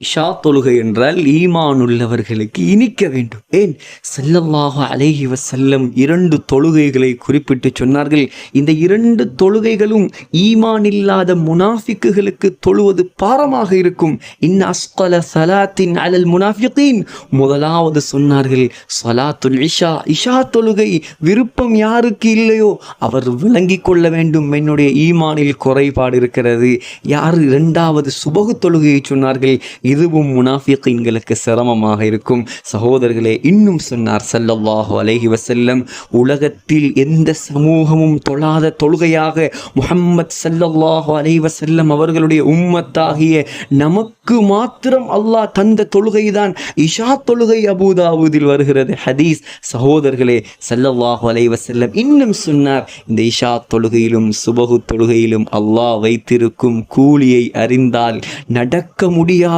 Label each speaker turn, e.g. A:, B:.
A: இஷா தொழுகை என்றால் ஈமான் உள்ளவர்களுக்கு இனிக்க வேண்டும். ஏன் ஸல்லல்லாஹு அலைஹி வஸல்லம் 2 தொழுகைகளை குறிப்பிட்டு சொன்னார்கள். இந்த 2 தொழுகைகளும் ஈமான் இல்லாத முனாஃபிக்குகளுக்கு தொழுவது பாரமாக இருக்கும். இன் அஸ்கல ஸலாத்தின் அலல் முனாஃபிகீன். முதலாவது சொன்னார்கள் ஸலாத்துல் இஷா. இஷா தொழுகை விருப்பம் யாருக்கு இல்லையோ அவர் விளங்கிக் கொள்ள வேண்டும், என்னுடைய ஈமானில் குறைபாடு இருக்கிறது. யார் இரண்டாவது சுபகு தொழுகையை சொன்னார்கள். இதுவும் முனாஃபிகீன்களுக்கு சிரமமாக இருக்கும். சகோதரர்களே, இன்னும் சொன்னார் ஸல்லல்லாஹு அலைஹி வஸல்லம், உலகத்தில் எந்த சமூகமும் தொழாத தொழுகையாக முஹம்மத் ஸல்லல்லாஹு அலைஹி வஸல்லம் அவர்களுடைய உம்மத்தாகிய நமக்கு மாத்திரம் அல்லாஹ் தந்த தொழுகைதான் இஷா தொழுகை. அபூதாவூதில் வருகிறது ஹதீஸ். சகோதரர்களே, ஸல்லல்லாஹு அலைஹி வஸல்லம் இன்னும் சொன்னார், இந்த இஷா தொழுகையிலும் சுபகு தொழுகையிலும் அல்லாஹ் வைத்திருக்கும் கூலியை அறிந்தால் நடக்க முடியாத